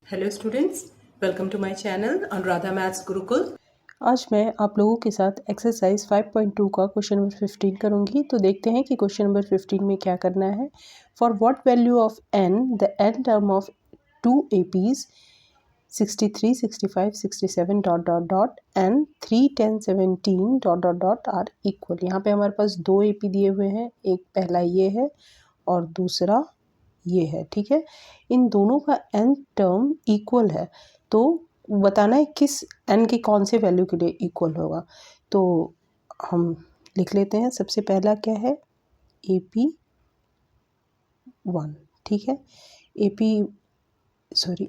Hello students, welcome to my channel Anuradha maths Gurukul. आज मैं आप लोगों के साथ एक्सरसाइज 5.2 का क्वेश्चन नंबर 15 करूंगी। तो देखते हैं कि क्वेश्चन नंबर 15 में क्या करना है। For what value of n the n term of two APs 63, 65, 67 dot dot dot and 3, 10, 17 dot dot dot are equal. यहाँ पे हमारे पास दो AP दिए हुए हैं, एक पहला ये है और दूसरा ये है। ठीक है, इन दोनों का n टर्म इक्वल है, तो बताना है किस n की कौन से वैल्यू के लिए इक्वल होगा। तो हम लिख लेते हैं। सबसे पहला क्या है, AP1। ठीक है,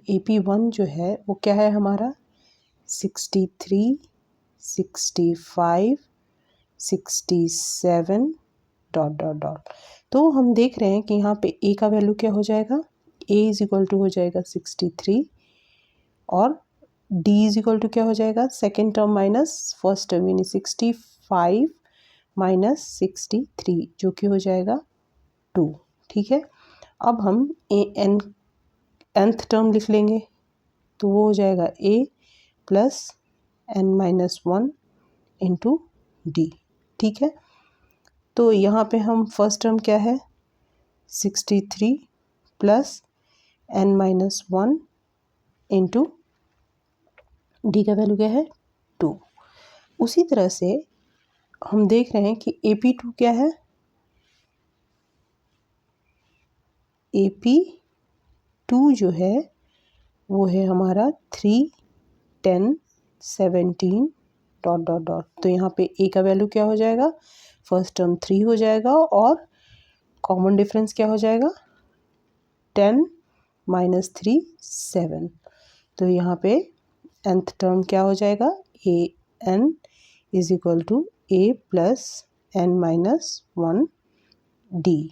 AP1 जो है वो क्या है हमारा 63, 65, 67 डॉट डॉट डॉट। तो हम देख रहे हैं कि यहाँ पे a का वैल्यू क्या हो जाएगा, a इज इक्वल टू हो जाएगा 63 और d इज इक्वल टू क्या हो जाएगा, second term minus first term, यानी 65 माइनस 63 जो कि हो जाएगा 2। ठीक है, अब हम nth टर्म लिख लेंगे, तो वो हो जाएगा a plus n-1 into D. ठीक है, तो यहाँ पे हम फर्स्ट टर्म क्या है 63 प्लस n-1 इंटू डी का वैल्यू क्या है 2। उसी तरह से हम देख रहे हैं कि AP2 क्या है, AP2 जो है वो है हमारा 3, 10, 17 डॉट डॉट डॉट। तो यहाँ पे a का वैल्यू क्या हो जाएगा, फर्स्ट टर्म 3 हो जाएगा और कॉमन डिफरेंस क्या हो जाएगा 10 माइनस 3 7। तो यहाँ पे nth टर्म क्या हो जाएगा, an is equal to a plus n-1 d।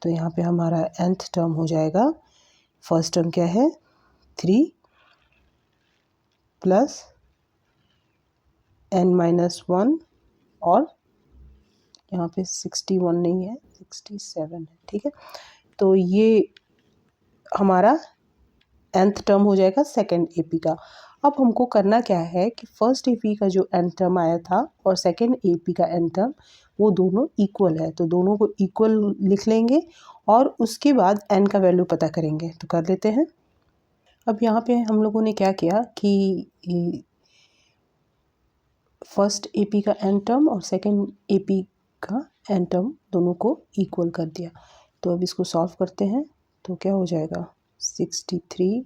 तो यहाँ पे हमारा nth टर्म हो जाएगा, फर्स्ट टर्म क्या है 3 प्लस n-1 और यहाँ पे 61 नहीं है 67 है। ठीक है, तो ये हमारा nth टर्म हो जाएगा सेकेंड AP का। अब हमको करना क्या है कि फर्स्ट AP का जो nth टर्म आया था और सेकेंड AP का nth टर्म वो दोनों इक्वल है, तो दोनों को इक्वल लिख लेंगे और उसके बाद n का वैल्यू पता करेंगे। तो कर लेते हैं। अब यहाँ पे हम लोगों ने क्या किया कि फर्स्ट AP का n टर्म और सेकेंड AP का n टर्म दोनों को इक्वल कर दिया। तो अब इसको सॉल्व करते हैं, तो क्या हो जाएगा 63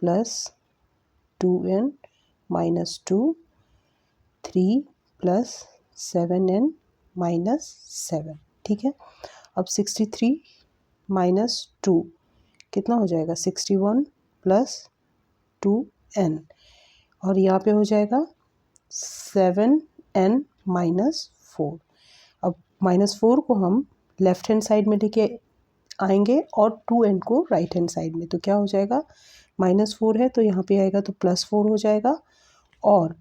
plus 2n minus 2, 3 plus 7n minus 7। ठीक है, अब 63 माइनस 2 कितना हो जाएगा 61 प्लस 2n और यहाँ पे हो जाएगा 7n माइनस 4। अब -4 को हम लेफ्ट हैंड साइड में लेके आएंगे और 2n को राइट हैंड साइड में, तो क्या हो जाएगा -4 है तो यहाँ पे आएगा तो +4 हो जाएगा और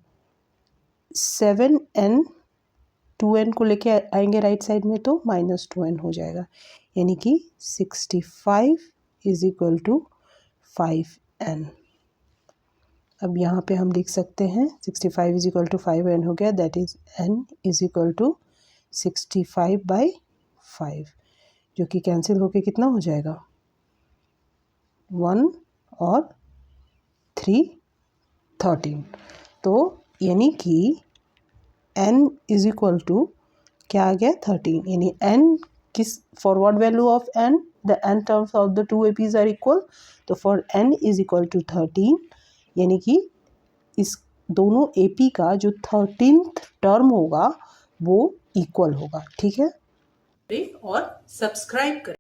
7n 2n को लेके आएंगे राइट साइड में तो -2n हो जाएगा, यानी कि 65 इज इक्वल टू 5n। अब यहाँ पे हम लिख सकते हैं 65 इज इक्वल टू 5n हो गया, that is n is equal to 65/5, जो कि कैंसिल होके कितना हो जाएगा 1 और 3 13। तो यानी कि n इज इक्वल टू क्या आ गया 13, यानी n किस for what value of n the n terms of the two APs are equal. तो for n is equal to 13, यानी कि इस दोनों AP का जो 13th टर्म होगा वो इक्वल होगा। ठीक है, और सब्सक्राइब करें।